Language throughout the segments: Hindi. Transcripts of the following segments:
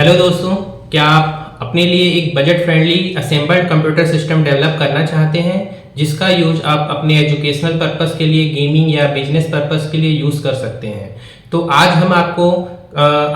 हेलो दोस्तों, क्या आप अपने लिए एक budget friendly assembled computer system develop करना चाहते हैं जिसका यूज आप अपने एजुकेशनल पर्पस के लिए, गेमिंग या बिजनेस पर्पस के लिए यूज कर सकते हैं। तो आज हम आपको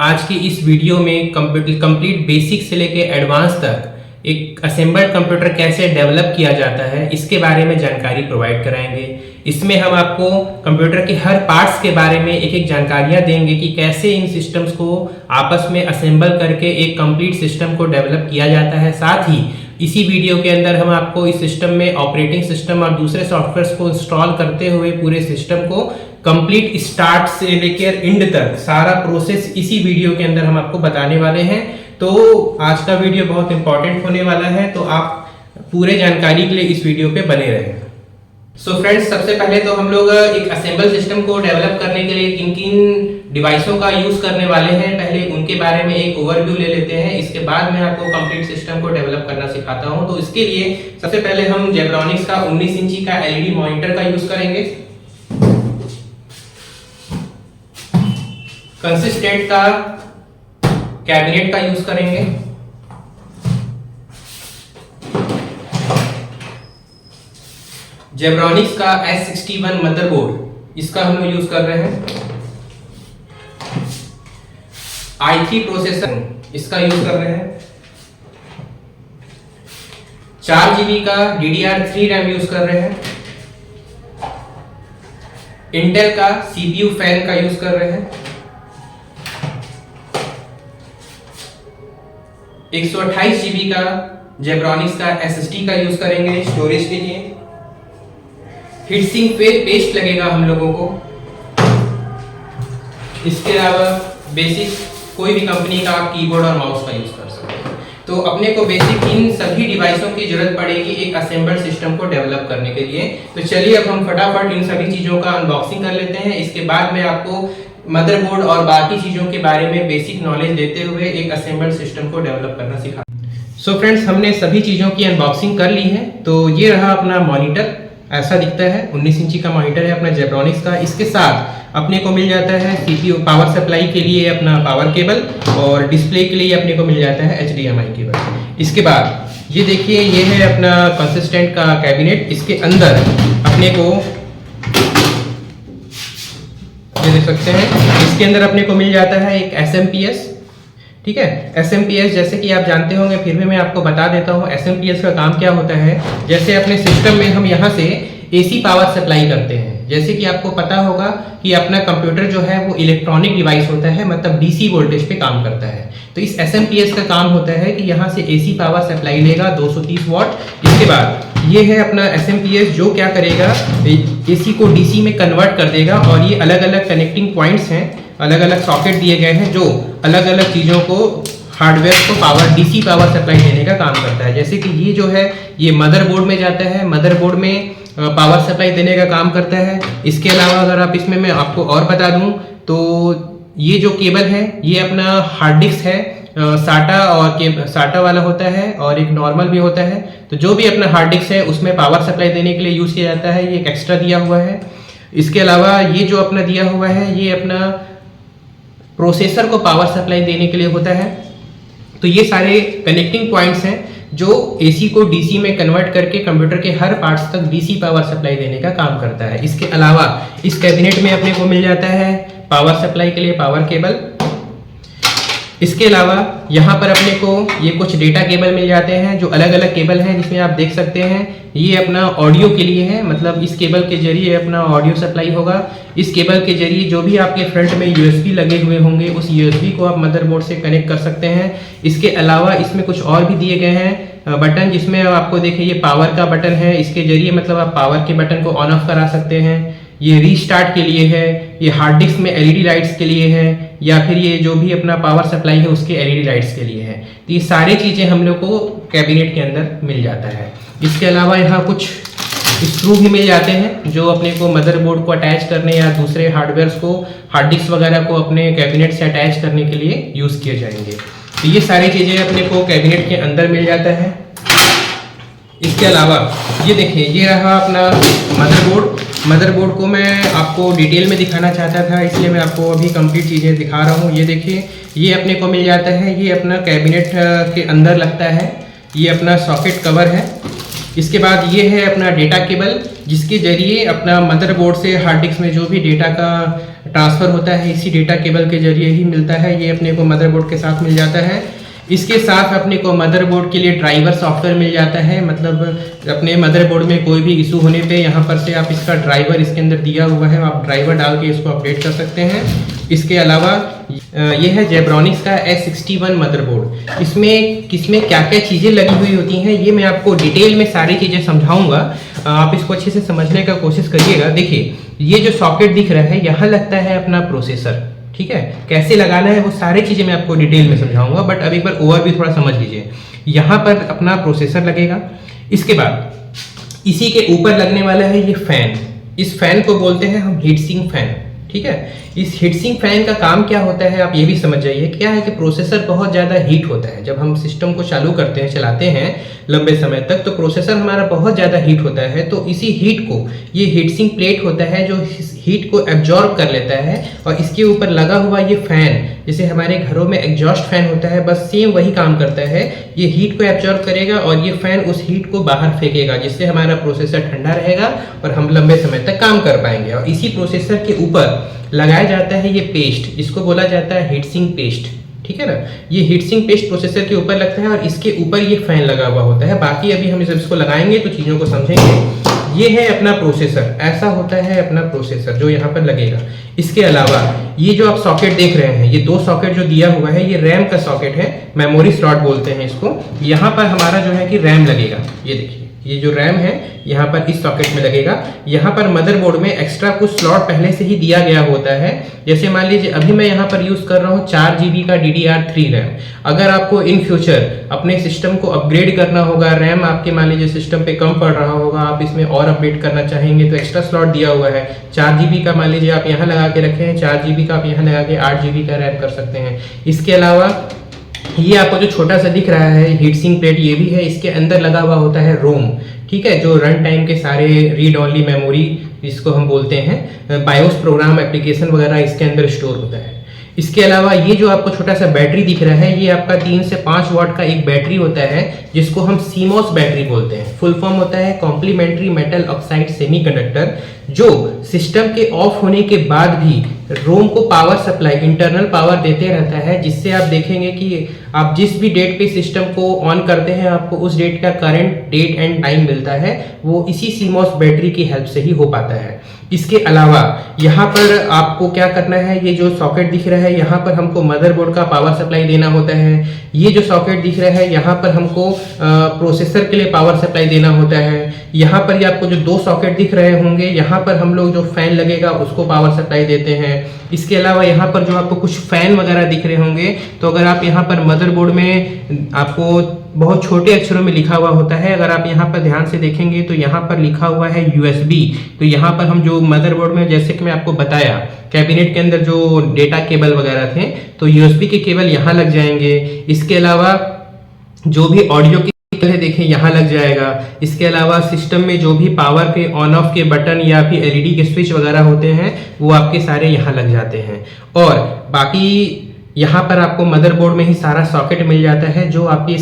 आज की इस वीडियो में कंप्लीट बेसिक से लेके एडवांस तक एक असेंबल्ड कंप्यूटर कैसे डेवलप किया जाता है इसके बारे में जानकारी प्रोवाइड कराएंगे। इसमें हम आपको कंप्यूटर के हर पार्ट्स के बारे में एक एक जानकारियां देंगे कि कैसे इन सिस्टम्स को आपस में असेंबल करके एक कंप्लीट सिस्टम को डेवलप किया जाता है। साथ ही इसी वीडियो के अंदर हम आपको इस सिस्टम में ऑपरेटिंग सिस्टम और दूसरे सॉफ्टवेयर्स को इंस्टॉल करते हुए पूरे सिस्टम को कंप्लीट स्टार्ट से लेकर एंड तक सारा प्रोसेस इसी वीडियो के अंदर हम आपको बताने वाले हैं। तो आज का वीडियो बहुत इंपॉर्टेंट होने वाला है, तो आप पूरे जानकारी के लिए इस वीडियो पे बने रहें। सो फ्रेंड्स, सबसे पहले तो हम लोग एक असेंबल सिस्टम को डेवलप करने के लिए किन किन डिवाइसों का यूज करने वाले हैं, पहले उनके बारे में एक ओवरव्यू ले लेते हैं। इसके बाद मैं आपको कंप्लीट सिस्टम को डेवलप करना सिखाता हूं। तो इसके लिए सबसे पहले हम जेब्रॉनिक्स का 19 इंची का एलईडी मॉनिटर का यूज करेंगे। कंसिस्टेंट का कैबिनेट का यूज करेंगे। जेब्रॉनिक्स का S61 मदरबोर्ड, इसका हम लोग यूज कर रहे हैं। i3 प्रोसेसर, इसका यूज कर रहे हैं। 4 GB का DDR3 रैम यूज कर रहे हैं। इंटेल का CPU फैन का यूज कर रहे हैं। 128 GB का जेब्रॉनिक्स का SSD का यूज करेंगे स्टोरेज के लिए। हीटसिंक पे पेस्ट लगेगा हम लोगों को। इसके अलावा बेसिक कोई भी कंपनी का आप कीबोर्ड और माउस का यूज कर सकते हैं। तो अपने को बेसिक इन सभी डिवाइसों की जरूरत पड़ेगी एक असेंबल्ड सिस्टम को डेवलप करने के लिए। तो चलिए अब हम फटाफट इन सभी चीजों का अनबॉक्सिंग कर लेते हैं। इसके बाद मैं आपको मदरबोर्ड और बाकी चीजों के बारे में बेसिक नॉलेज देते हुए एक असेंबल्ड सिस्टम को डेवलप करना सिखा। सो फ्रेंड्स, हमने सभी चीजों की अनबॉक्सिंग कर ली है। तो ये रहा अपना मॉनिटर, ऐसा दिखता है। 19 इंची का मॉनिटर है अपना जेब्रॉनिक्स का। इसके साथ अपने को मिल जाता है CPU पावर सप्लाई के लिए अपना पावर केबल, और डिस्प्ले के लिए अपने को मिल जाता है HDMI केबल। इसके बाद ये देखिए, ये है अपना कंसिस्टेंट का कैबिनेट। इसके अंदर अपने को ये देख सकते हैं, इसके अंदर अपने को मिल जाता है एक SMPS। ठीक है, SMPS जैसे कि आप जानते होंगे, फिर भी मैं आपको बता देता हूँ SMPS का काम क्या होता है। जैसे अपने सिस्टम में हम यहाँ से AC पावर सप्लाई करते हैं। जैसे कि आपको पता होगा कि अपना कंप्यूटर जो है वो इलेक्ट्रॉनिक डिवाइस होता है, मतलब DC वोल्टेज पे काम करता है। तो इस SMPS का काम होता है कि यहाँ से AC पावर सप्लाई लेगा 230 वॉट। इसके बाद ये है अपना SMPS जो क्या करेगा, AC को DC में कन्वर्ट कर देगा। और ये अलग अलग कनेक्टिंग पॉइंट्स हैं, अलग अलग सॉकेट दिए गए हैं जो अलग अलग चीज़ों को, हार्डवेयर को पावर DC पावर सप्लाई देने का काम करता है। जैसे कि ये जो है ये मदरबोर्ड में जाता है, मदरबोर्ड में पावर सप्लाई देने का काम करता है। इसके अलावा अगर आप इसमें मैं आपको और बता दूं तो ये जो केबल है ये अपना हार्ड डिस्क है, साटा और साटा वाला होता है और एक नॉर्मल भी होता है। तो जो भी अपना हार्ड डिस्क है उसमें पावर सप्लाई देने के लिए यूज़ किया जाता है। ये एक एक्स्ट्रा दिया हुआ है। इसके अलावा ये जो अपना दिया हुआ है ये अपना प्रोसेसर को पावर सप्लाई देने के लिए होता है। तो ये सारे कनेक्टिंग पॉइंट्स हैं जो AC को DC में कन्वर्ट करके कंप्यूटर के हर पार्ट्स तक DC पावर सप्लाई देने का काम करता है। इसके अलावा इस कैबिनेट में अपने को मिल जाता है पावर सप्लाई के लिए पावर केबल। इसके अलावा यहाँ पर अपने को ये कुछ डेटा केबल मिल जाते हैं जो अलग अलग केबल हैं, जिसमें आप देख सकते हैं ये अपना ऑडियो के लिए है, मतलब इस केबल के जरिए अपना ऑडियो सप्लाई होगा। इस केबल के जरिए जो भी आपके फ्रंट में USB लगे हुए होंगे उस USB को आप मदरबोर्ड से कनेक्ट कर सकते हैं। इसके अलावा इसमें कुछ और भी दिए गए हैं बटन, जिसमें आपको देखिए ये पावर का बटन है। इसके जरिए मतलब आप पावर के बटन को ऑन ऑफ करा सकते हैं। ये रीस्टार्ट के लिए है, ये हार्ड डिस्क में LED लाइट्स के लिए है, या फिर ये जो भी अपना पावर सप्लाई है उसके LED लाइट्स के लिए है। तो ये सारी चीज़ें हम लोग को कैबिनेट के अंदर मिल जाता है। इसके अलावा यहाँ कुछ स्क्रू भी मिल जाते हैं जो अपने को मदरबोर्ड को अटैच करने या दूसरे हार्डवेयर्स को, हार्ड डिस्क वगैरह को अपने कैबिनेट से अटैच करने के लिए यूज़ किए जाएंगे। तो ये सारी चीज़ें अपने को कैबिनेट के अंदर मिल जाता है। इसके अलावा ये देखिए, ये रहा अपना मदरबोर्ड। मदरबोर्ड को मैं आपको डिटेल में दिखाना चाहता था, इसलिए मैं आपको अभी कंप्लीट चीज़ें दिखा रहा हूँ। ये देखिए, ये अपने को मिल जाता है, ये अपना कैबिनेट के अंदर लगता है, ये अपना सॉकेट कवर है। इसके बाद ये है अपना डेटा केबल, जिसके जरिए अपना मदरबोर्ड से हार्ड डिस्क में जो भी डेटा का ट्रांसफ़र होता है इसी डेटा केबल के जरिए ही मिलता है। ये अपने को मदरबोर्ड के साथ मिल जाता है। इसके साथ अपने को मदरबोर्ड के लिए ड्राइवर सॉफ्टवेयर मिल जाता है, मतलब अपने मदरबोर्ड में कोई भी इशू होने पे यहाँ पर से आप इसका ड्राइवर इसके अंदर दिया हुआ है, आप ड्राइवर डाल के इसको अपडेट कर सकते हैं। इसके अलावा ये है जेब्रॉनिक्स का S61 मदरबोर्ड। इसमें क्या क्या चीज़ें लगी हुई होती हैं ये मैं आपको डिटेल में सारी चीज़ें समझाऊंगा, आप इसको अच्छे से समझने का कोशिश करिएगा। देखिए, ये जो सॉकेट दिख रहा है यहाँ लगता है अपना प्रोसेसर, ठीक है। कैसे लगाना है वो सारी चीज़ें मैं आपको डिटेल में समझाऊंगा, बट अभी एक बार ओवरव्यू थोड़ा समझ लीजिए। यहाँ पर अपना प्रोसेसर लगेगा, इसके बाद इसी के ऊपर लगने वाला है ये फैन। इस फैन को बोलते हैं हम हीट सिंक फैन, ठीक है। इस हीट सिंक फैन का काम क्या होता है आप ये भी समझ जाइए। क्या है कि प्रोसेसर बहुत ज़्यादा हीट होता है, जब हम सिस्टम को चालू करते हैं, चलाते हैं लंबे समय तक, तो प्रोसेसर हमारा बहुत ज़्यादा हीट होता है। तो इसी हीट को, ये हीट सिंक प्लेट होता है जो हीट को एब्जॉर्ब कर लेता है, और इसके ऊपर लगा हुआ ये फैन, जैसे हमारे घरों में एग्जॉस्ट फैन होता है, बस सेम वही काम करता है। ये हीट को एब्जॉर्ब करेगा और ये फैन उस हीट को बाहर फेंकेगा, जिससे हमारा प्रोसेसर ठंडा रहेगा और हम लंबे समय तक काम कर पाएंगे। और इसी प्रोसेसर के ऊपर लगाया जाता है ये पेस्ट, जिसको बोला जाता है हीट सिंक पेस्ट, ठीक है ना। ये हीट सिंक पेस्ट प्रोसेसर के ऊपर लगता है और इसके ऊपर ये फैन लगा हुआ होता है। बाकी अभी हम जब इसको लगाएंगे तो चीज़ों को समझेंगे। ये है अपना प्रोसेसर, ऐसा होता है अपना प्रोसेसर जो यहाँ पर लगेगा। इसके अलावा ये जो आप सॉकेट देख रहे हैं, ये दो सॉकेट जो दिया हुआ है, ये रैम का सॉकेट है, मेमोरी स्लॉट बोलते हैं इसको। यहाँ पर हमारा जो है कि रैम लगेगा, ये देखिए, ये जो रैम है यहाँ पर इस सॉकेट में लगेगा। यहाँ पर मदरबोर्ड में एक्स्ट्रा कुछ स्लॉट पहले से ही दिया गया होता है। जैसे मान लीजिए अभी मैं यहाँ पर यूज़ कर रहा हूँ 4 GB का DDR3 रैम। अगर आपको इन फ्यूचर अपने सिस्टम को अपग्रेड करना होगा, रैम आपके मान लीजिए सिस्टम पे कम पड़ रहा होगा, आप इसमें और अपडेट करना चाहेंगे, तो एक्स्ट्रा स्लॉट दिया हुआ है 4 GB का, मान लीजिए आप यहाँ लगा के रखे हैं, 4 GB का आप यहाँ लगा के 8 GB का रैम कर सकते हैं। इसके अलावा ये आपको जो छोटा सा दिख रहा है हीट सिंक प्लेट, ये भी है, इसके अंदर लगा हुआ होता है रोम, ठीक है, जो रन टाइम के सारे रीड ओनली मेमोरी इसको हम बोलते हैं, बायोस प्रोग्राम एप्लीकेशन वगैरह इसके अंदर स्टोर होता है। इसके अलावा ये जो आपको छोटा सा बैटरी दिख रहा है, ये आपका 3 से 5 वाट का एक बैटरी होता है, जिसको हम सीमॉस बैटरी बोलते हैं। फुल फॉर्म होता है कॉम्प्लीमेंट्री मेटल ऑक्साइड सेमीकंडक्टर, जो सिस्टम के ऑफ होने के बाद भी रोम को पावर सप्लाई, इंटरनल पावर देते रहता है, जिससे आप देखेंगे कि आप जिस भी डेट पे सिस्टम को ऑन करते हैं, आपको उस डेट का करंट डेट एंड टाइम मिलता है, वो इसी सीमॉस बैटरी की हेल्प से ही हो पाता है। इसके अलावा यहाँ पर आपको क्या करना है, ये जो सॉकेट दिख रहा है यहाँ पर हमको मदरबोर्ड का पावर सप्लाई देना होता है। ये जो सॉकेट दिख रहा है यहाँ पर हमको प्रोसेसर के लिए पावर सप्लाई देना होता है। यहाँ पर ये आपको जो 2 सॉकेट दिख रहे होंगे, यहाँ पर हम लोग जो फैन लगेगा उसको पावर सप्लाई देते हैं। इसके अलावा यहाँ पर जो आपको कुछ फैन वगैरह दिख रहे होंगे, तो अगर आप यहाँ पर मदरबोर्ड में आपको बहुत छोटे अक्षरों में लिखा हुआ होता है, अगर आप यहाँ पर ध्यान से देखेंगे तो यहाँ पर लिखा हुआ है USB। तो यहाँ पर हम जो मदरबोर्ड में, जैसे कि मैं आपको बताया, कैबिनेट के अंदर जो डेटा केबल वगैरह थे, तो USB के केबल यहाँ लग जाएंगे। इसके अलावा जो भी ऑडियो की है देखें यहाँ लग जाएगा। इसके अलावा सिस्टम में जो भी पावर के ऑन ऑफ के बटन या फिर LED के स्विच वगैरह होते हैं, वो आपके सारे यहाँ लग जाते हैं। और बाकी यहाँ पर आपको मदरबोर्ड में ही सारा सॉकेट मिल जाता है, जो आपके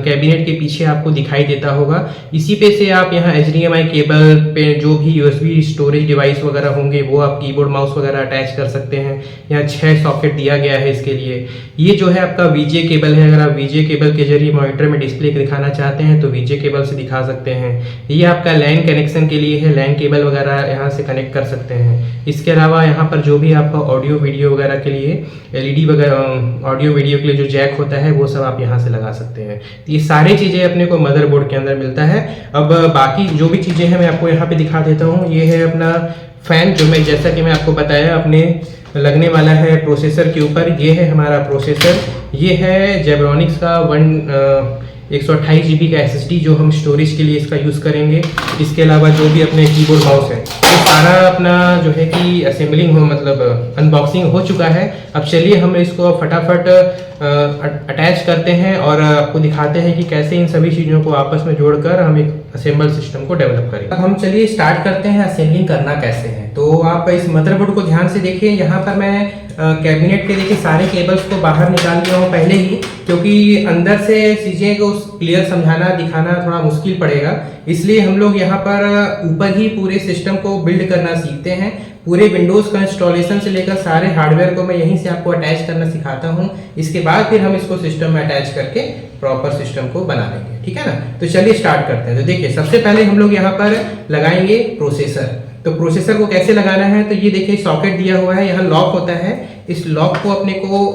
कैबिनेट के पीछे आपको दिखाई देता होगा। इसी पे से आप यहाँ HDMI केबल पे जो भी USB स्टोरेज डिवाइस वगैरह होंगे, वो आप कीबोर्ड माउस वगैरह अटैच कर सकते हैं। यहाँ 6 सॉकेट दिया गया है इसके लिए। ये जो है आपका VGA केबल है, अगर आप VGA केबल के जरिए मॉनिटर में डिस्प्ले दिखाना चाहते हैं तो VGA केबल से दिखा सकते हैं। ये आपका LAN कनेक्शन के लिए है, LAN केबल वगैरह यहाँ से कनेक्ट कर सकते हैं। इसके अलावा यहाँ पर जो भी आपका ऑडियो वीडियो वगैरह के लिए LED वगैरह, ऑडियो वीडियो के लिए जो जैक होता है, वो सब आप यहाँ से लगा सकते हैं। तो ये सारी चीज़ें अपने को मदरबोर्ड के अंदर मिलता है। अब बाकी जो भी चीज़ें हैं मैं आपको यहाँ पे दिखा देता हूँ। ये है अपना फैन, जो मैं जैसा कि मैं आपको बताया अपने लगने वाला है प्रोसेसर के ऊपर। ये है हमारा प्रोसेसर। ये है जेब्रॉनिक्स का 128 GB का SSD, जो हम स्टोरेज के लिए इसका यूज़ करेंगे। इसके अलावा जो भी अपने कीबोर्ड माउस है, ये सारा अपना जो है कि असेंबलिंग हो मतलब अनबॉक्सिंग हो चुका है। अब चलिए हम इसको फटाफट अटैच करते हैं और आपको दिखाते हैं कि कैसे इन सभी चीज़ों को आपस में जोड़कर हम एक असेंबल सिस्टम को डेवलप करेंगे। अब हम चलिए स्टार्ट करते हैं असेंबलिंग करना कैसे है। तो आप इस मदरबोर्ड को ध्यान से देखिए। यहाँ पर मैं कैबिनेट के देखिए सारे केबल्स को बाहर निकाल लिया हूँ पहले ही, क्योंकि अंदर से चीज़ें को क्लियर समझाना दिखाना थोड़ा मुश्किल पड़ेगा। इसलिए हम लोग यहाँ पर ऊपर ही पूरे सिस्टम को बिल्ड करना सीखते हैं। पूरे विंडोज़ का इंस्टॉलेशन से लेकर सारे हार्डवेयर को मैं यहीं से आपको अटैच करना सिखाता हूँ। इसके बाद फिर हम इसको सिस्टम में अटैच करके प्रॉपर सिस्टम को बना लेंगे, ठीक है ना। तो चलिए स्टार्ट करते हैं। तो देखिए सबसे पहले हम लोग यहाँ पर लगाएंगे प्रोसेसर। तो प्रोसेसर को कैसे लगाना है, तो ये देखिए सॉकेट दिया हुआ है, यहाँ लॉक होता है। इस लॉक को अपने को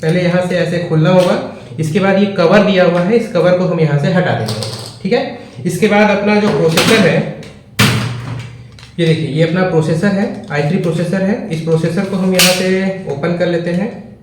पहले यहाँ से ऐसे खोलना होगा। इसके बाद ये कवर दिया हुआ है, इस कवर को हम यहाँ से हटा देंगे, ठीक है। इसके बाद अपना जो प्रोसेसर है, ये देखिए ये अपना प्रोसेसर है, i3 प्रोसेसर है। इस प्रोसेसर को हम यहाँ से ओपन कर लेते हैं।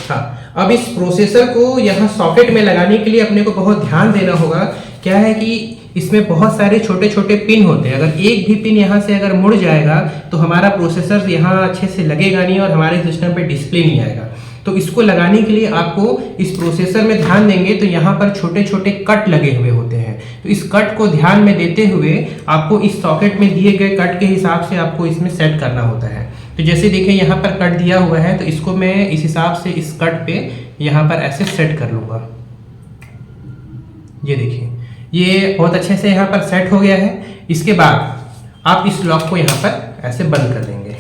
हाँ, अब इस प्रोसेसर को यहाँ सॉकेट में लगाने के लिए अपने को बहुत ध्यान देना होगा। क्या है कि इसमें बहुत सारे छोटे छोटे पिन होते हैं। अगर एक भी पिन यहाँ से अगर मुड़ जाएगा तो हमारा प्रोसेसर यहाँ अच्छे से लगेगा नहीं और हमारे सिस्टम पे डिस्प्ले नहीं आएगा। तो इसको लगाने के लिए आपको इस प्रोसेसर में ध्यान देंगे तो यहाँ पर छोटे छोटे कट लगे हुए होते हैं। तो इस कट को ध्यान में देते हुए आपको इस सॉकेट में दिए गए कट के हिसाब से आपको इसमें सेट करना होता है। तो जैसे देखिए यहाँ पर कट दिया हुआ है, तो इसको मैं इस हिसाब से इस कट पे यहाँ पर ऐसे सेट कर लूँगा। ये देखिए ये बहुत अच्छे से यहाँ पर सेट हो गया है। इसके बाद आप इस लॉक को यहाँ पर ऐसे बंद कर देंगे।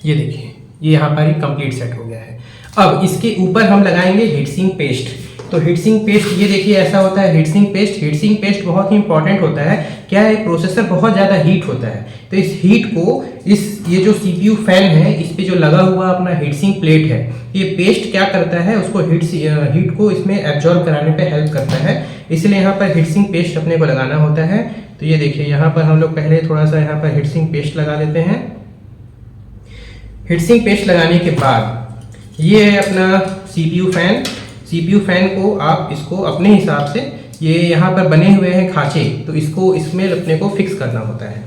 ये देखिए ये यहाँ पर ही कंप्लीट सेट हो गया है। अब इसके ऊपर हम लगाएंगे हीटसिंक पेस्ट। तो हीटसिंक पेस्ट ये देखिए ऐसा होता है हीटसिंक पेस्ट। हीटसिंक पेस्ट बहुत ही इंपॉर्टेंट होता है। क्या है, प्रोसेसर बहुत ज़्यादा हीट होता है, तो इस हीट को ये जो CPU फैन है इस पे जो लगा हुआ अपना हीटसिंक प्लेट है, ये पेस्ट क्या करता है, उसको हीट को इसमें एब्जॉर्ब कराने पे हेल्प करता है। इसलिए यहाँ पर हीटसिंक पेस्ट अपने को लगाना होता है। तो ये देखिए यहाँ पर हम लोग पहले थोड़ा सा यहाँ पर हीटसिंक पेस्ट लगा देते हैं। हीटसिंक पेस्ट लगाने के बाद ये है अपना CPU फैन। CPU फैन को आप इसको अपने हिसाब से, ये यहाँ पर बने हुए हैं खांचे, तो इसको इसमें अपने को फिक्स करना होता है।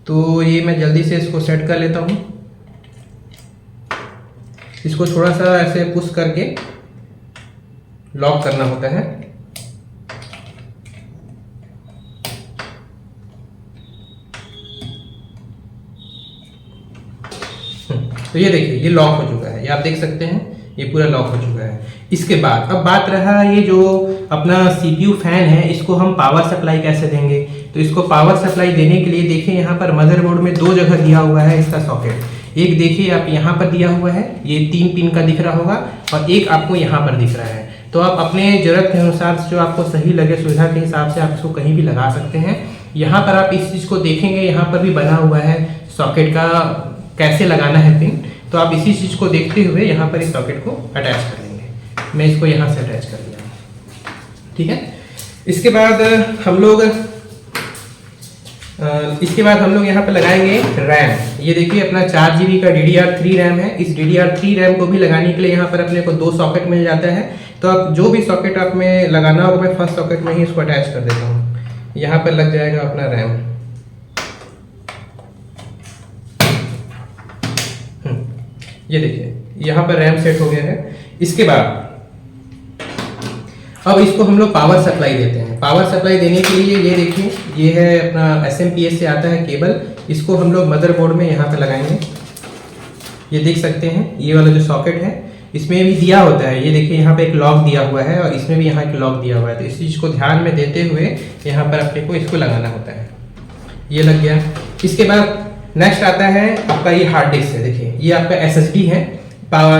तो ये मैं जल्दी से इसको सेट कर लेता हूँ। इसको थोड़ा सा ऐसे पुश करके लॉक करना होता है। तो ये देखिए ये लॉक हो चुका है, ये आप देख सकते हैं ये पूरा लॉक हो चुका है। इसके बाद अब बात रहा ये जो अपना CPU फैन है, इसको हम पावर सप्लाई कैसे देंगे। तो इसको पावर सप्लाई देने के लिए देखिए यहाँ पर मदरबोर्ड में दो जगह दिया हुआ है इसका सॉकेट। एक देखिए आप यहाँ पर दिया हुआ है, ये 3 पिन का दिख रहा होगा, और एक आपको यहाँ पर दिख रहा है। तो आप अपने ज़रूरत के अनुसार जो आपको सही लगे सुविधा के हिसाब से आप इसको कहीं भी लगा सकते हैं। यहाँ पर आप इस चीज़ को देखेंगे, यहाँ पर भी बना हुआ है सॉकेट का कैसे लगाना है पिन। तो आप इसी चीज़ को देखते हुए यहाँ पर इस सॉकेट को अटैच कर लेंगे। मैं इसको यहाँ से अटैच कर लिया, ठीक है। इसके बाद हम लोग यहाँ पर लगाएंगे रैम। ये देखिए अपना 4 GB का DDR3 रैम है। इस DDR3 रैम को भी लगाने के लिए यहाँ पर अपने को 2 सॉकेट मिल जाता है। तो आप जो भी सॉकेट आप में लगाना होगा, मैं फर्स्ट सॉकेट में ही इसको अटैच कर देता हूँ। यहाँ पर लग जाएगा अपना रैम। ये देखिए यहाँ पर रैम सेट हो गया है। इसके बाद अब इसको हम लोग पावर सप्लाई देते हैं। पावर सप्लाई देने के लिए ये देखिए ये है अपना SMPS से आता है केबल। इसको हम लोग मदरबोर्ड में यहाँ पर लगाएंगे। ये देख सकते हैं ये वाला जो सॉकेट है इसमें भी दिया होता है। ये देखिए यहाँ पे एक लॉक दिया हुआ है और इसमें भी यहाँ एक लॉक दिया हुआ है। तो इस चीज़ को ध्यान में देते हुए यहाँ पर अपने को इसको लगाना होता है। ये लग गया। इसके बाद नेक्स्ट आता है आपका ये हार्ड डिस्क है। देखिए ये आपका SSD है।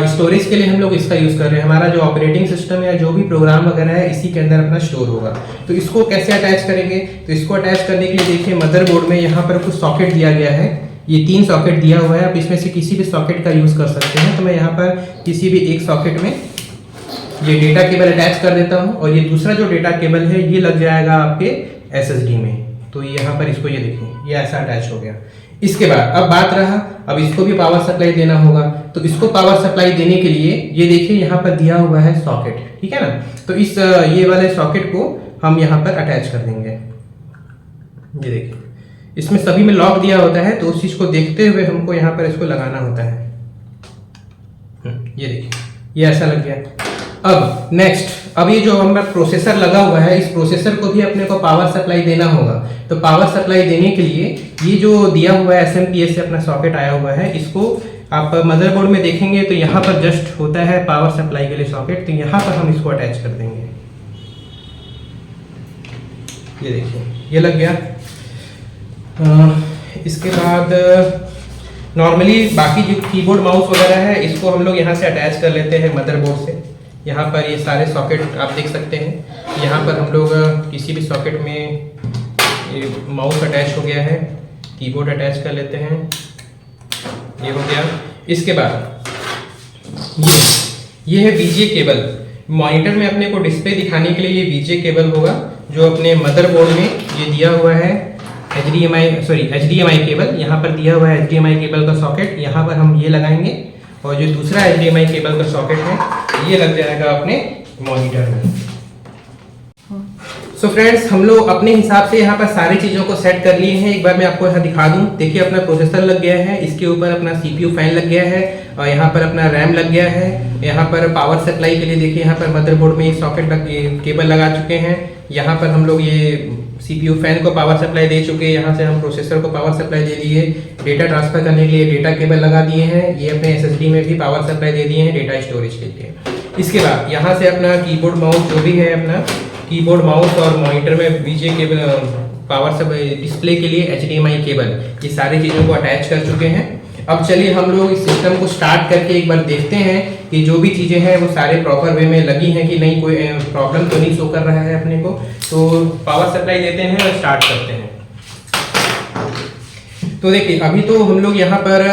स्टोरेज के लिए हम लोग इसका यूज़ कर रहे हैं। हमारा जो ऑपरेटिंग सिस्टम या जो भी प्रोग्राम वगैरह है इसी के अंदर अपना स्टोर होगा। तो इसको कैसे अटैच करेंगे, तो इसको अटैच करने के लिए देखिए मदरबोर्ड में यहाँ पर कुछ सॉकेट दिया गया है। ये 3 सॉकेट दिया हुआ है। आप इसमें से किसी भी सॉकेट का यूज़ कर सकते हैं। तो मैं यहाँ पर किसी भी एक सॉकेट में ये डेटा केबल अटैच कर देता हूँ और ये दूसरा जो डेटा केबल है ये लग जाएगा आपके SSD में। तो यहाँ पर इसको ये देखिए ये ऐसा अटैच हो गया। इसके बाद अब बात रहा, अब इसको भी पावर सप्लाई देना होगा। तो इसको पावर सप्लाई देने के लिए ये देखिए यहाँ पर दिया हुआ है सॉकेट, ठीक है ना। तो इस ये वाले सॉकेट को हम यहाँ पर अटैच कर देंगे। ये देखिए, इसमें सभी में लॉक दिया होता है, तो उस चीज़ को देखते हुए हमको यहाँ पर इसको लगाना होता है। ये देखिए, ये ऐसा लग गया। अब नेक्स्ट, अब ये जो हमारा प्रोसेसर लगा हुआ है, इस प्रोसेसर को भी अपने को पावर सप्लाई देना होगा। तो पावर सप्लाई देने के लिए ये जो दिया हुआ है SMPS से अपना सॉकेट आया हुआ है, इसको आप मदरबोर्ड में देखेंगे तो यहाँ पर जस्ट होता है पावर सप्लाई के लिए सॉकेट, तो यहाँ पर हम इसको अटैच कर देंगे। ये देखिए, ये लग गया। इसके बाद नॉर्मली बाकी जो कीबोर्ड माउस वगैरह है, इसको हम लोग यहाँ से अटैच कर लेते हैं मदरबोर्ड से। यहाँ पर ये सारे सॉकेट आप देख सकते हैं। यहाँ पर हम लोग किसी भी सॉकेट में ये माउस अटैच हो गया है, कीबोर्ड अटैच कर लेते हैं। ये हो गया। इसके बाद ये है VGA केबल। मॉनिटर में अपने को डिस्प्ले दिखाने के लिए ये VGA केबल होगा, जो अपने मदरबोर्ड में ये दिया हुआ है HDMI केबल। यहाँ पर दिया हुआ है HDMI केबल का सॉकेट, यहाँ पर हम ये लगाएंगे, और जो दूसरा HDMI केबल का सॉकेट है ये लग जाएगा अपने मॉनिटर में। सो फ्रेंड्स, हम लोग अपने हिसाब से यहाँ पर सारी चीज़ों को सेट कर लिए हैं। एक बार मैं आपको यहाँ दिखा दूँ। देखिए, अपना प्रोसेसर लग गया है, इसके ऊपर अपना CPU फैन लग गया है, और यहाँ पर अपना रैम लग गया है। यहाँ पर पावर सप्लाई के लिए देखिए, यहाँ पर मदरबोर्ड में सॉकेट केबल लगा चुके हैं। यहाँ पर हम लोग ये CPU फैन को पावर सप्लाई दे चुके हैं, यहाँ से हम प्रोसेसर को पावर सप्लाई दे दिए। डेटा ट्रांसफर करने के लिए डेटा केबल लगा दिए हैं। ये अपने SSD में भी पावर सप्लाई दे दिए हैं डेटा स्टोरेज के लिए। इसके बाद यहाँ से अपना कीबोर्ड माउस जो भी है, अपना कीबोर्ड माउस और मॉनिटर में VGA cable, power supply display के लिए HDMI केबल, ये सारी चीज़ों को अटैच कर चुके हैं। अब चलिए हम लोग इस सिस्टम को स्टार्ट करके एक बार देखते हैं कि जो भी चीज़ें हैं वो सारे प्रॉपर वे में लगी हैं कि नहीं, कोई प्रॉब्लम तो नहीं शो कर रहा है अपने को। तो पावर सप्लाई देते हैं और स्टार्ट करते हैं। तो देखिए, अभी तो हम लोग यहाँ पर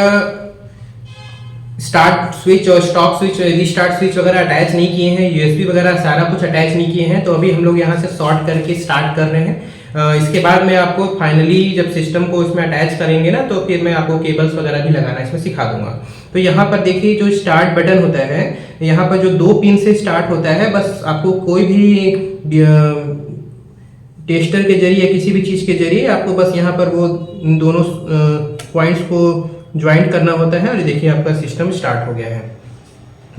स्टार्ट स्विच और स्टॉप स्विच, रीस्टार्ट स्विच वगैरह अटैच नहीं किए हैं, USB वगैरह सारा कुछ अटैच नहीं किए हैं। तो अभी हम लोग यहाँ से शॉर्ट करके स्टार्ट कर रहे हैं। इसके बाद मैं आपको फाइनली जब सिस्टम को इसमें अटैच करेंगे ना, तो फिर मैं आपको केबल्स वगैरह भी लगाना इसमें सिखा दूंगा। तो यहाँ पर देखिए, जो स्टार्ट बटन होता है, यहाँ पर जो 2 पिन से स्टार्ट होता है, बस आपको कोई भी टेस्टर के जरिए, किसी भी चीज़ के जरिए आपको बस यहाँ पर वो दोनों पॉइंट्स को ज्वाइंट करना होता है। और ये देखिए, आपका सिस्टम स्टार्ट हो गया है।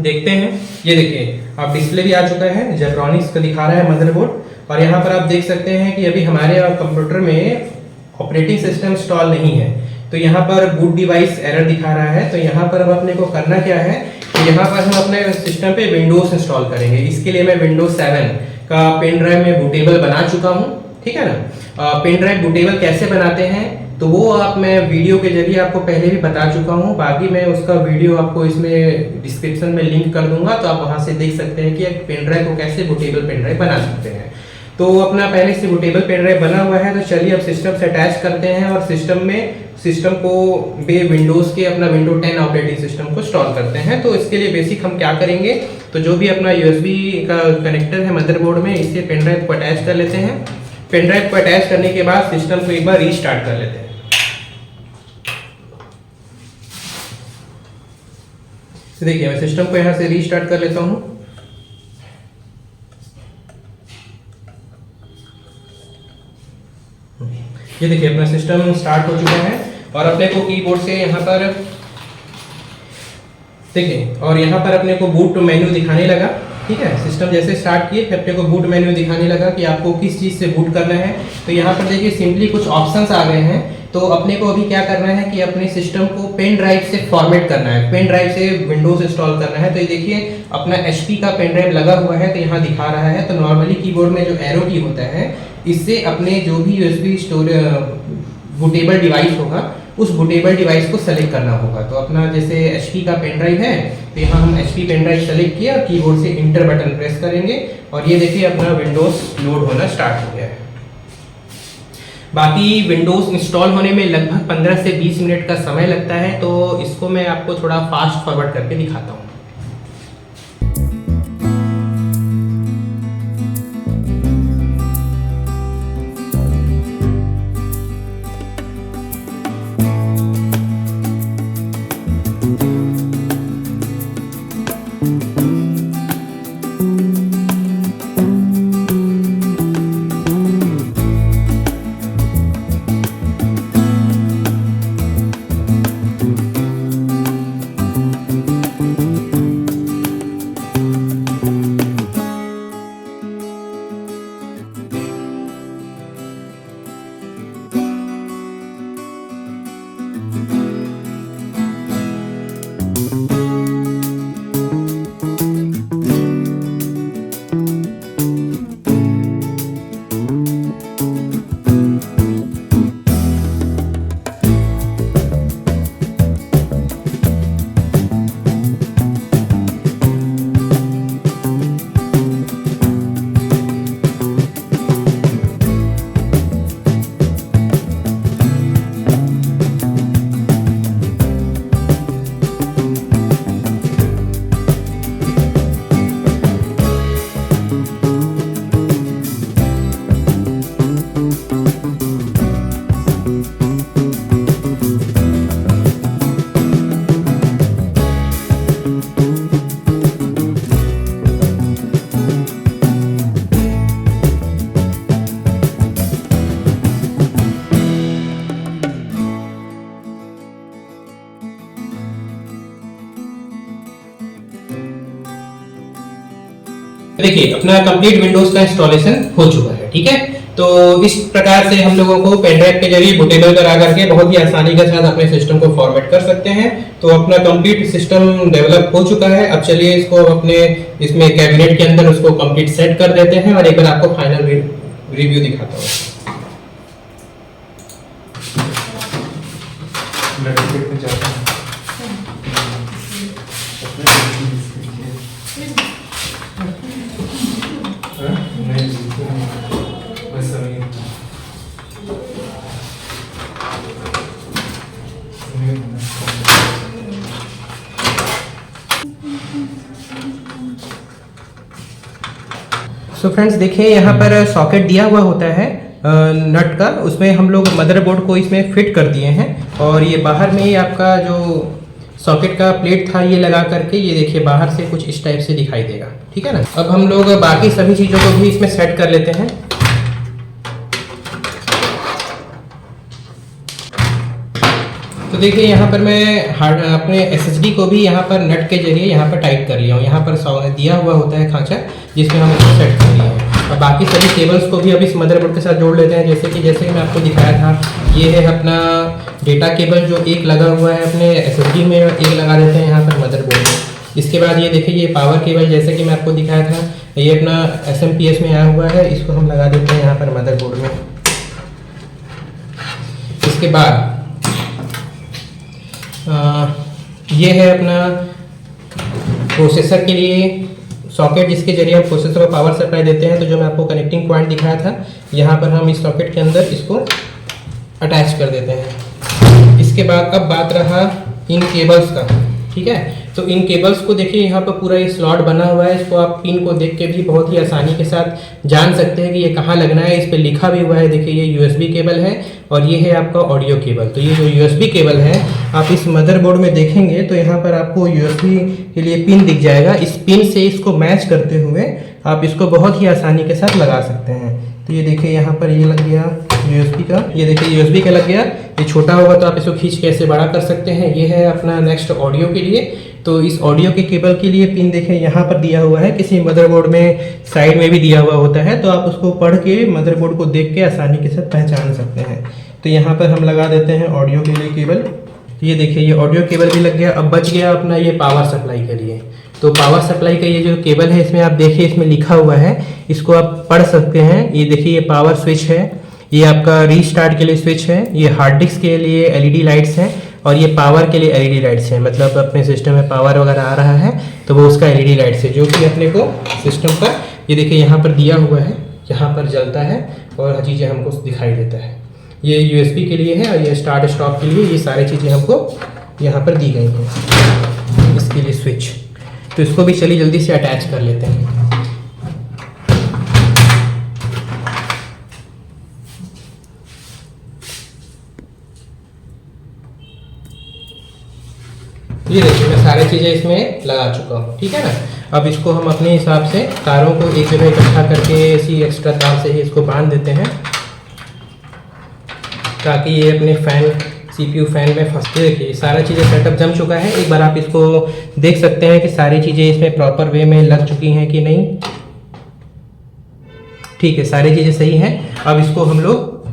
देखते हैं, ये देखिए, अब डिस्प्ले भी आ चुका है, जेब्रॉनिक्स का दिखा रहा है मदरबोर्ड। और यहाँ पर आप देख सकते हैं कि अभी हमारे कंप्यूटर में ऑपरेटिंग सिस्टम इंस्टॉल नहीं है। तो यहाँ पर बूट डिवाइस एरर दिखा रहा है। तो यहाँ पर अब अपने को करना क्या है, तो यहाँ पर हम अपने सिस्टम पे विंडोज इंस्टॉल करेंगे। इसके लिए मैं विंडोज 7 का पेन ड्राइव में बूटेबल बना चुका हूँ, ठीक है ना। पेन ड्राइव बूटेबल कैसे बनाते हैं, तो वो आप मैं वीडियो के जरिए आपको पहले भी बता चुका हूँ। बाकी मैं उसका वीडियो आपको इसमें डिस्क्रिप्शन में लिंक कर दूंगा, तो आप वहाँ से देख सकते हैं कि पेन ड्राइव को कैसे बूटेबल पेन ड्राइव बना सकते हैं। तो अपना पहले से बूटेबल पेन ड्राइव बना हुआ है। तो चलिए अब सिस्टम से अटैच करते हैं और सिस्टम को विंडोज़ के अपना विंडो 10 ऑपरेटिंग सिस्टम को इंस्टॉल करते हैं। तो इसके लिए बेसिक हम क्या करेंगे, तो जो भी अपना USB का कनेक्टर है मदरबोर्ड में, इससे पेन ड्राइव को अटैच कर लेते हैं। पेन ड्राइव को अटैच करने के बाद सिस्टम को एक बार रीस्टार्ट कर लेते हैं। तो देखिए, मैं सिस्टम को यहाँ से रीस्टार्ट कर लेता हूँ। ये देखिए, अपना सिस्टम स्टार्ट हो चुका है। और अपने को कीबोर्ड से यहाँ पर देखिए, और यहाँ पर अपने को बूट मेन्यू दिखाने लगा, ठीक है। सिस्टम जैसे स्टार्ट किए, फिर अपने को बूट मेन्यू दिखाने लगा कि आपको किस चीज़ से बूट करना है। तो यहाँ पर देखिए, सिंपली कुछ ऑप्शंस आ गए हैं। तो अपने को अभी क्या करना है कि अपने सिस्टम को पेन ड्राइव से फॉर्मेट करना है, पेन ड्राइव से विंडोज इंस्टॉल करना है। तो ये देखिए, अपना HP का पेन ड्राइव लगा हुआ है, तो यहाँ दिखा रहा है। तो नॉर्मली कीबोर्ड में जो एरो की होता है, इससे अपने जो भी USB बूटेबल डिवाइस होगा, उस बूटेबल डिवाइस को सेलेक्ट करना होगा। तो अपना जैसे HP का पेन ड्राइव है, तो यहाँ हम HP पेन ड्राइव सेलेक्ट किया और कीबोर्ड से इंटर बटन प्रेस करेंगे, और ये देखिए अपना विंडोज लोड होना स्टार्ट हो गया है। बाकी विंडोज इंस्टॉल होने में लगभग 15 से 20 मिनट का समय लगता है। तो इसको मैं आपको थोड़ा फास्ट फॉरवर्ड करके दिखाता हूँ। देखिए अपना कंप्लीट विंडोज का इंस्टॉलेशन हो चुका है, ठीक है। तो इस प्रकार से हम लोगों को पेन ड्राइव के जरिए बूटेबल करा करके बहुत ही आसानी के साथ अपने सिस्टम को फॉर्मेट कर सकते हैं। तो अपना कंप्लीट सिस्टम डेवलप हो चुका है। अब चलिए इसको अपने इसमें कैबिनेट के अंदर उसको कंप्लीट सेट कर देते हैं और एक बार आपको फाइनल रिव्यू दिखाता हूँ। सो फ्रेंड्स देखिए यहाँ पर सॉकेट दिया हुआ होता है नट का, उसमें हम लोग मदरबोर्ड को इसमें फिट कर दिए हैं और ये बाहर में ही आपका जो सॉकेट का प्लेट था ये लगा करके ये देखिए बाहर से कुछ इस टाइप से दिखाई देगा, ठीक है ना। अब हम लोग बाकी सभी चीज़ों को भी इसमें सेट कर लेते हैं। तो देखिए यहाँ पर मैं अपने एसएसडी को भी यहाँ पर नट के जरिए यहाँ पर टाइट कर लिया हूँ। यहाँ पर दिया हुआ होता है खांचा जिसमें हम इसको सेट कर लिए हैं और बाकी सभी केबल्स को भी अब इस मदरबोर्ड के साथ जोड़ लेते हैं। जैसे मैं आपको दिखाया था, ये है अपना डेटा केबल जो एक लगा हुआ है अपने एसएसडी में, एक लगा देते हैं यहाँ पर मदरबोर्ड में। इसके बाद ये देखिए ये पावर केबल जैसे कि मैं आपको दिखाया था, ये अपना एसएमपीएस में आया हुआ है, इसको हम लगा देते हैं यहाँ पर मदरबोर्ड में। इसके बाद ये है अपना प्रोसेसर के लिए सॉकेट जिसके जरिए हम प्रोसेसर को पावर सप्लाई देते हैं। तो जो मैं आपको कनेक्टिंग पॉइंट दिखाया था, यहाँ पर हम इस सॉकेट के अंदर इसको अटैच कर देते हैं। इसके बाद अब बात रहा इन केबल्स का, ठीक है। तो इन केबल्स को देखिए यहाँ पर पूरा ये स्लॉट बना हुआ है, इसको आप पिन को देख के भी बहुत ही आसानी के साथ जान सकते हैं कि ये कहाँ लगना है। इस पर लिखा भी हुआ है, देखिए ये यूएसबी केबल है और ये है आपका ऑडियो केबल। तो ये जो यूएसबी केबल है आप इस मदरबोर्ड में देखेंगे तो यहाँ पर आपको यूएसबी के लिए पिन दिख जाएगा। इस पिन से इसको मैच करते हुए आप इसको बहुत ही आसानी के साथ लगा सकते हैं। तो ये देखिए यहाँ पर ये लग गया यूएसबी का, ये देखिए यूएसबी का लग गया। ये छोटा होगा तो आप इसको खींच के ऐसे बड़ा कर सकते हैं। ये है अपना नेक्स्ट ऑडियो के लिए। तो इस ऑडियो के केबल के लिए पिन देखें यहाँ पर दिया हुआ है, किसी मदरबोर्ड में साइड में भी दिया हुआ होता है, तो आप उसको पढ़ के मदरबोर्ड को देख के आसानी के साथ पहचान सकते हैं। तो यहाँ पर हम लगा देते हैं ऑडियो के लिए केबल। तो ये देखिए ये ऑडियो केबल भी लग गया। अब बच गया अपना ये पावर सप्लाई के लिए। तो पावर सप्लाई का ये जो केबल है इसमें आप देखिए इसमें लिखा हुआ है, इसको आप पढ़ सकते हैं। ये देखिए ये पावर स्विच है, ये आपका रीस्टार्ट के लिए स्विच है, ये हार्ड डिस्क के लिए एलईडी लाइट्स हैं और ये पावर के लिए एलईडी लाइट्स हैं। मतलब अपने सिस्टम में पावर वगैरह आ रहा है तो वो उसका एलईडी लाइट्स है जो कि अपने को सिस्टम पर ये देखिए यहाँ पर दिया हुआ है, यहाँ पर जलता है और हर चीज़ें हमको दिखाई देता है। ये यूएसबी के लिए है और ये स्टार्ट स्टॉप के लिए, ये सारी चीज़ें हमको यहाँ पर दी गई हैं इसके लिए स्विच। तो इसको भी चलिए जल्दी से अटैच कर लेते हैं। ये देखिए मैं सारी चीज़ें इसमें लगा चुका हूँ, ठीक है ना। अब इसको हम अपने हिसाब से तारों को एक जगह इकट्ठा करके ऐसी एक्स्ट्रा तार से ही इसको बांध देते हैं ताकि ये अपने फैन सीपीयू फैन में फंसते। देखिए सारा चीज़ें सेटअप जम चुका है। एक बार आप इसको देख सकते हैं कि सारी चीज़ें इसमें प्रॉपर वे में लग चुकी हैं कि नहीं। ठीक है, सारी चीज़ें सही हैं। अब इसको हम लोग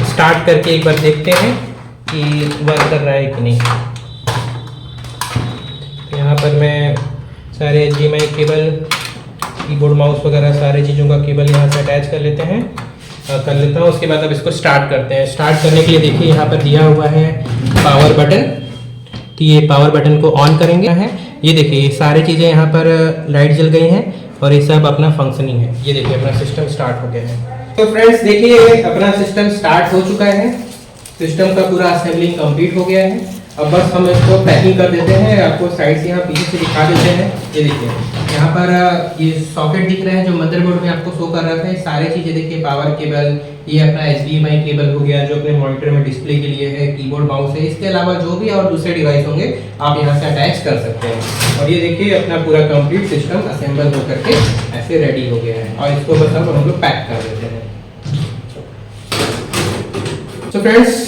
स्टार्ट करके एक बार देखते हैं कि वर्क कर रहा है कि नहीं। यहाँ पर मैं सारे HDMI केबल, कीबोर्ड माउस वगैरह सारे चीज़ों का केबल यहाँ से अटैच कर लेता हूँ। उसके बाद अब इसको स्टार्ट करते हैं। स्टार्ट करने के लिए देखिए यहाँ पर दिया हुआ है पावर बटन। तो ये पावर बटन को ऑन करेंगे है। ये देखिए ये सारी चीज़ें यहाँ पर लाइट जल गई हैं और ये सब अपना फंक्शनिंग है। ये देखिए अपना सिस्टम स्टार्ट हो गया है। तो फ्रेंड्स देखिए अपना सिस्टम स्टार्ट हो चुका है। सिस्टम का पूरा असेंबलिंग कंप्लीट हो गया है। अब बस हम इसको पैकिंग कर देते हैं। आपको साइड से यहाँ पीछे से दिखा देते हैं। ये देखिए यहाँ पर ये सॉकेट दिख रहा है जो मदरबोर्ड में आपको शो कर रहा था। सारी चीज़ें देखिए, पावर केबल, ये अपना HDMI केबल हो गया जो अपने मॉनिटर में डिस्प्ले के लिए है, कीबोर्ड माउस है। इसके अलावा जो भी और दूसरे डिवाइस होंगे आप यहाँ से अटैच कर सकते हैं। और ये देखिए अपना पूरा कंप्लीट सिस्टम असेंबल होकर के ऐसे रेडी हो गया है। और इसको बस हम लोग पैक कर देते हैं। तो फ्रेंड्स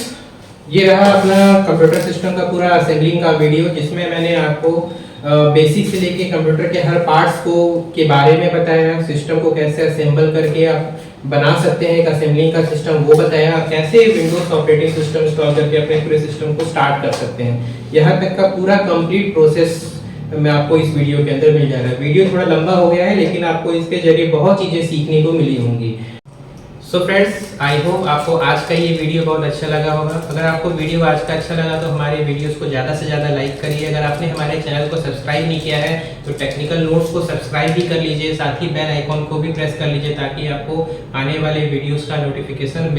ये रहा अपना कंप्यूटर सिस्टम का पूरा असेंबलिंग का वीडियो जिसमें मैंने आपको बेसिक से लेके कंप्यूटर के हर पार्ट्स को के बारे में बताया, सिस्टम को कैसे असेंबल करके आप बना सकते हैं, एक असेंबलिंग का सिस्टम वो बताया, कैसे विंडोज ऑपरेटिंग सिस्टम इंस्टॉल करके अपने पूरे सिस्टम को स्टार्ट कर सकते हैं। यहाँ तक का पूरा कंप्लीट प्रोसेस में आपको इस वीडियो के अंदर मिल जाएगा। वीडियो थोड़ा लंबा हो गया है, लेकिन आपको इसके जरिए बहुत चीज़ें सीखने को मिली होंगी। सो फ्रेंड्स, आई होप आपको आज का ये वीडियो बहुत अच्छा लगा होगा। अगर आपको वीडियो आज का अच्छा लगा तो हमारे वीडियोस को ज़्यादा से ज़्यादा लाइक करिए। अगर आपने हमारे चैनल को सब्सक्राइब नहीं किया है तो टेक्निकल नोट्स को सब्सक्राइब भी कर लीजिए, साथ ही बेल आइकॉन को भी प्रेस कर लीजिए ताकि आपको आने वाले वीडियोस का नोटिफिकेशन मिल